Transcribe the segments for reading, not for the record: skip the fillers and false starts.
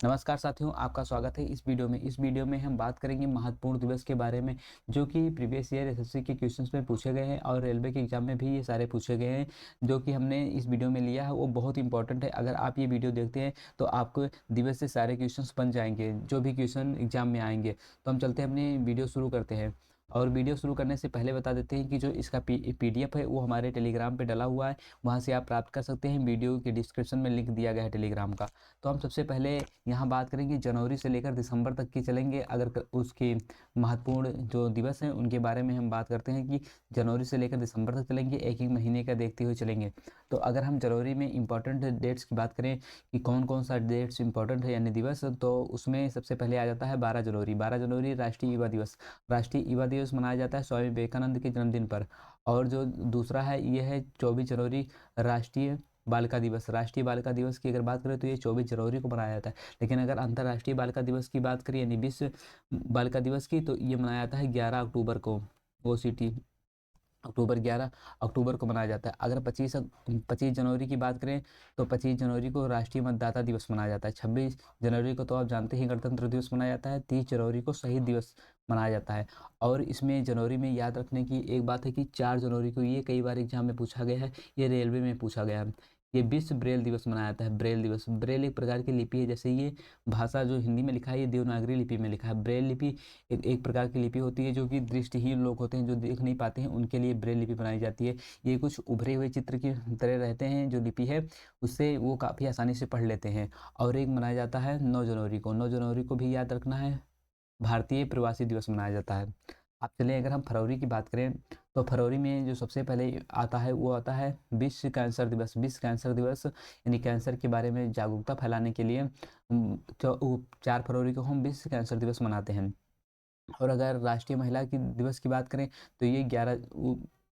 नमस्कार साथियों, आपका स्वागत है इस वीडियो में। इस वीडियो में हम बात करेंगे महत्वपूर्ण दिवस के बारे में, जो कि प्रीवियस ईयर एसएससी के क्वेश्चंस में पूछे गए हैं और रेलवे के एग्जाम में भी ये सारे पूछे गए हैं। जो कि हमने इस वीडियो में लिया है वो बहुत इंपॉर्टेंट है। अगर आप ये वीडियो देखते हैं तो आपको दिवस से सारे क्वेश्चंस बन जाएंगे, जो भी क्वेश्चन एग्जाम में आएंगे। तो हम चलते हैं, अपनी वीडियो शुरू करते हैं। और वीडियो शुरू करने से पहले बता देते हैं कि जो इसका पीडीएफ है वो हमारे टेलीग्राम पे डला हुआ है, वहाँ से आप प्राप्त कर सकते हैं। वीडियो के डिस्क्रिप्शन में लिंक दिया गया है टेलीग्राम का। तो हम सबसे पहले यहाँ बात करेंगे जनवरी से लेकर दिसंबर तक की चलेंगे। अगर उसके महत्वपूर्ण जो दिवस हैं उनके बारे में हम बात करते हैं कि जनवरी से लेकर दिसंबर तक चलेंगे, एक एक महीने का देखते हुए चलेंगे। तो अगर हम जनवरी में इंपॉर्टेंट डेट्स की बात करें कि कौन कौन सा डेट्स इंपॉर्टेंट है यानी दिवस, तो उसमें सबसे पहले आ जाता है 12 जनवरी। 12 जनवरी राष्ट्रीय युवा दिवस। राष्ट्रीय युवा दिवस मनाया जाता है स्वामी विवेकानंद के जन्मदिन पर। और जो दूसरा है ये है 24 जनवरी, राष्ट्रीय बालिका दिवस। राष्ट्रीय बालिका दिवस की अगर बात करें तो ये 24 जनवरी को मनाया जाता है। लेकिन अगर अंतर्राष्ट्रीय बालिका दिवस की बात करें यानी विश्व बालिका दिवस की, तो ये मनाया जाता है 11 अक्टूबर को। OCT अक्टूबर 11 अक्टूबर को मनाया जाता है। अगर 25 जनवरी की बात करें तो 25 जनवरी को राष्ट्रीय मतदाता दिवस मनाया जाता है। 26 जनवरी को तो आप जानते ही गणतंत्र दिवस मनाया जाता है। 30 जनवरी को शहीद दिवस मनाया जाता है। और इसमें जनवरी में याद रखने की एक बात है कि 4 जनवरी को, ये कई बार एग्जाम में पूछा गया है, ये रेलवे में पूछा गया है, ये विश्व ब्रेल दिवस मनाया जाता है। ब्रेल दिवस, ब्रेल एक प्रकार की लिपि है। जैसे ये भाषा जो हिंदी में लिखा है ये देवनागरी लिपि में लिखा है। ब्रेल लिपि एक प्रकार की लिपि होती है जो कि दृष्टिहीन लोग होते हैं, जो देख नहीं पाते हैं, उनके लिए ब्रेल लिपि बनाई जाती है। ये कुछ उभरे हुए चित्र की तरह रहते हैं जो लिपि है, उससे वो काफ़ी आसानी से पढ़ लेते हैं। और एक मनाया जाता है 9 जनवरी को। 9 जनवरी को भी याद रखना है, भारतीय प्रवासी दिवस मनाया जाता है। अब चलें, अगर हम फरवरी की बात करें तो फरवरी में जो सबसे पहले आता है वो आता है विश्व कैंसर दिवस। विश्व कैंसर दिवस यानी कैंसर के बारे में जागरूकता फैलाने के लिए 4 फरवरी को हम विश्व कैंसर दिवस मनाते हैं। और अगर राष्ट्रीय महिला की दिवस की बात करें तो ये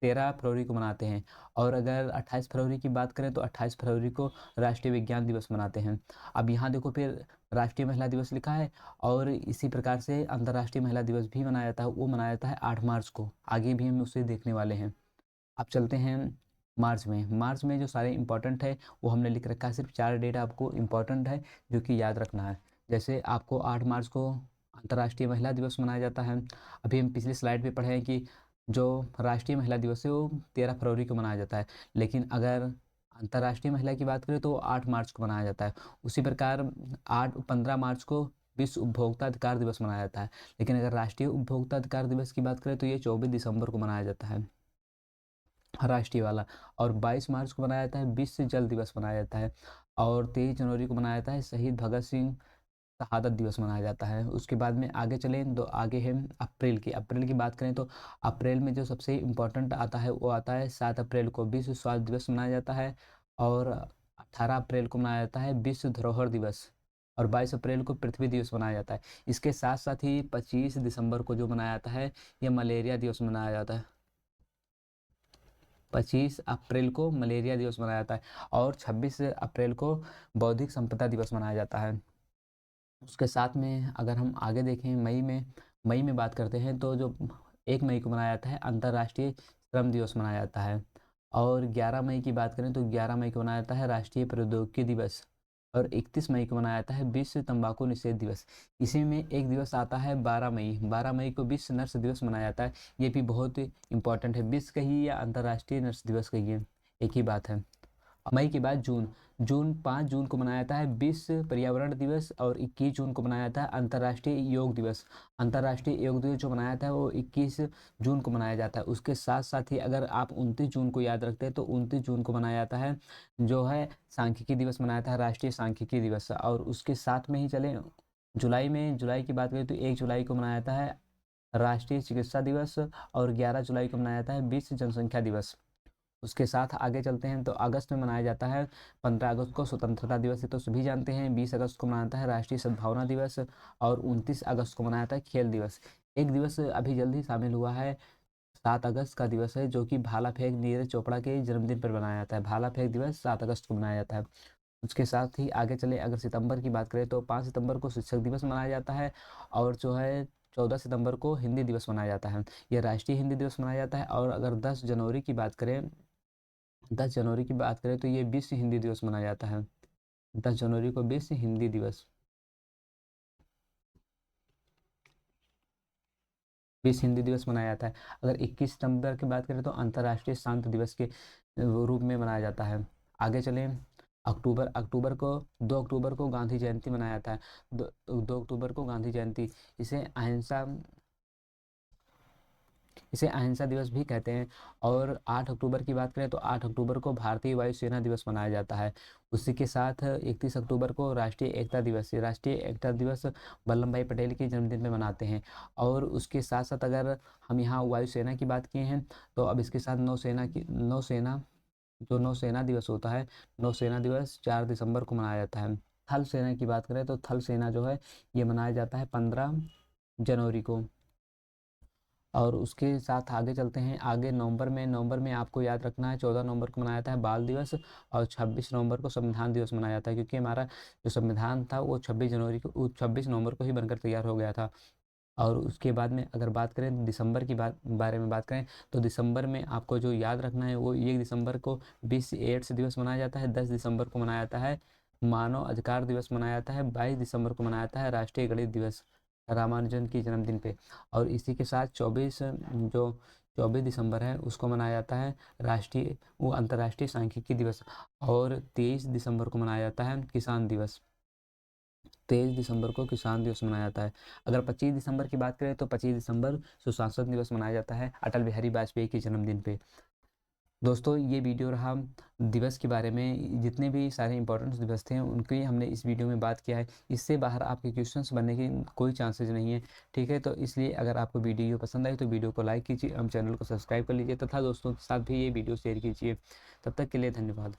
13 फरवरी को मनाते हैं। और अगर 28 फरवरी की बात करें तो 28 फरवरी को राष्ट्रीय विज्ञान दिवस मनाते हैं। अब यहाँ देखो, फिर राष्ट्रीय महिला दिवस लिखा है और इसी प्रकार से अंतर्राष्ट्रीय महिला दिवस भी मनाया जाता है। वो मनाया जाता है 8 मार्च को। आगे भी हम उसे देखने वाले हैं। अब चलते हैं मार्च में। मार्च में जो सारे इंपॉर्टेंट है वो हमने लिख रखा है। सिर्फ 4 डेट आपको इंपॉर्टेंट है जो कि याद रखना है। जैसे आपको 8 मार्च को अंतर्राष्ट्रीय महिला दिवस मनाया जाता है। अभी हम पिछली स्लाइड पे पढ़े हैं कि जो राष्ट्रीय महिला दिवस है वो 13 फरवरी को मनाया जाता है। लेकिन अगर अंतर्राष्ट्रीय महिला की बात करें तो 8 मार्च को मनाया जाता है। उसी प्रकार 15 मार्च को विश्व उपभोक्ता अधिकार दिवस मनाया जाता है। लेकिन अगर राष्ट्रीय उपभोक्ता अधिकार दिवस की बात करें तो ये 24 दिसंबर को मनाया जाता है, राष्ट्रीय वाला। और 22 मार्च को मनाया जाता है विश्व जल दिवस मनाया जाता है। और 23 जनवरी को मनाया जाता है शहीद भगत सिंह शहादत दिवस मनाया जाता है। उसके बाद में आगे चलें तो आगे है अप्रैल की बात करें तो अप्रैल में जो सबसे इम्पोर्टेंट आता है वो आता है 7 अप्रैल को विश्व स्वास्थ्य दिवस मनाया जाता है। और 18 अप्रैल को मनाया जाता है विश्व धरोहर दिवस। और 22 अप्रैल को पृथ्वी दिवस मनाया जाता है। इसके साथ साथ ही 25 दिसंबर को जो मनाया जाता है ये मलेरिया दिवस मनाया जाता है। 25 अप्रैल को मलेरिया दिवस मनाया जाता है। और 26 अप्रैल को बौद्धिक संपदा दिवस मनाया जाता है। उसके साथ में अगर हम आगे देखें मई में बात करते हैं तो जो 1 मई को मनाया जाता है अंतर्राष्ट्रीय श्रम दिवस मनाया जाता है। और 11 मई की बात करें तो 11 मई को मनाया जाता है राष्ट्रीय प्रौद्योगिकी दिवस। और 31 मई को मनाया जाता है विश्व तंबाकू निषेध दिवस। इसी में एक दिवस आता है 12 मई। 12 मई को विश्व नर्स दिवस मनाया जाता है। ये भी बहुत इंपॉर्टेंट है, विश्व कहिए या अंतर्राष्ट्रीय नर्स दिवस कहिए, एक ही बात है। मई के बाद जून 5 जून को मनाया जाता है विश्व पर्यावरण दिवस। और 21 जून को मनाया जाता है अंतर्राष्ट्रीय योग दिवस। अंतर्राष्ट्रीय योग दिवस जो मनाया जाता है वो 21 जून को मनाया जाता है। उसके साथ साथ ही अगर आप 29 जून को याद रखते हैं तो 29 जून को मनाया जाता है जो है सांख्यिकी दिवस मनाया जाता है, राष्ट्रीय सांख्यिकी दिवस। और उसके साथ में ही चले जुलाई की बात करें तो 1 जुलाई को मनाया जाता है राष्ट्रीय चिकित्सा दिवस। और 11 जुलाई को मनाया जाता है विश्व जनसंख्या दिवस। उसके साथ आगे चलते हैं तो अगस्त में मनाया जाता है 15 अगस्त को स्वतंत्रता दिवस। ये तो सभी जानते हैं। 20 अगस्त को मनाया जाता है राष्ट्रीय सद्भावना दिवस। और 29 अगस्त को मनाया जाता है खेल दिवस। एक दिवस अभी जल्द ही शामिल हुआ है, 7 अगस्त का दिवस है जो कि भाला फेंक नीरज चोपड़ा के जन्मदिन पर मनाया जाता है। भाला फेंक दिवस 7 अगस्त को मनाया जाता है। उसके साथ ही आगे चले, अगर सितंबर की बात करें तो 5 सितंबर को शिक्षक दिवस मनाया जाता है। और जो है 14 सितंबर को हिंदी दिवस मनाया जाता है, यह राष्ट्रीय हिंदी दिवस मनाया जाता है। और अगर 10 जनवरी की बात करें तो ये विश्व हिंदी दिवस मनाया जाता है। 10 जनवरी को विश्व हिंदी दिवस। विश्व हिंदी दिवस मनाया जाता है। अगर 21 सितंबर की बात करें तो अंतर्राष्ट्रीय शांत दिवस के रूप में मनाया जाता है। आगे चलें, अक्टूबर अक्टूबर को 2 अक्टूबर को गांधी जयंती मनाया जाता है। 2 अक्टूबर को गांधी जयंती, इसे अहिंसा इसे अहिंसा दिवस भी कहते हैं। और 8 अक्टूबर की बात करें तो 8 अक्टूबर को भारतीय वायुसेना दिवस मनाया जाता है। उसी के साथ 31 अक्टूबर को राष्ट्रीय एकता दिवस, राष्ट्रीय एकता दिवस वल्लभ भाई पटेल के जन्मदिन में मनाते हैं। और उसके साथ साथ अगर हम यहाँ वायुसेना की बात किए हैं तो अब इसके साथ नौसेना दिवस होता है। नौसेना दिवस 4 दिसंबर को मनाया जाता है। थल सेना की बात करें तो थल सेना जो है ये मनाया जाता है 15 जनवरी को। और उसके साथ आगे चलते हैं, आगे नवंबर में आपको याद रखना है 14 नवंबर को मनाया जाता है बाल दिवस, और 26 नवंबर को संविधान दिवस मनाया जाता है, क्योंकि हमारा जो संविधान था वो 26 नवंबर को ही बनकर तैयार हो गया था। और उसके बाद में अगर बात करें दिसंबर की बारे में बात करें तो दिसंबर में आपको जो याद रखना है वो 1 दिसंबर को विश्व एड्स दिवस मनाया जाता है। 10 दिसंबर को मनाया जाता है मानव अधिकार दिवस मनाया जाता है। 22 दिसंबर को मनाया जाता है राष्ट्रीय गणित दिवस, रामानुजन की जन्मदिन पे। और इसी के साथ 24 दिसंबर है उसको मनाया जाता है अंतर्राष्ट्रीय सांख्यिकी दिवस। और 23 दिसंबर को मनाया जाता है किसान दिवस। 23 दिसंबर को किसान दिवस मनाया जाता है। अगर 25 दिसंबर की बात करें तो 25 दिसंबर सुशासन दिवस मनाया जाता है अटल बिहारी वाजपेयी के जन्मदिन पे। दोस्तों ये वीडियो रहा दिवस के बारे में, जितने भी सारे इंपॉर्टेंट दिवस थे उनकी हमने इस वीडियो में बात किया है। इससे बाहर आपके क्वेश्चंस बनने की कोई चांसेस नहीं है, ठीक है। तो इसलिए अगर आपको वीडियो पसंद आई तो वीडियो को लाइक कीजिए, हम चैनल को सब्सक्राइब कर लीजिए तथा दोस्तों के साथ भी ये वीडियो शेयर कीजिए। तब तक के लिए धन्यवाद।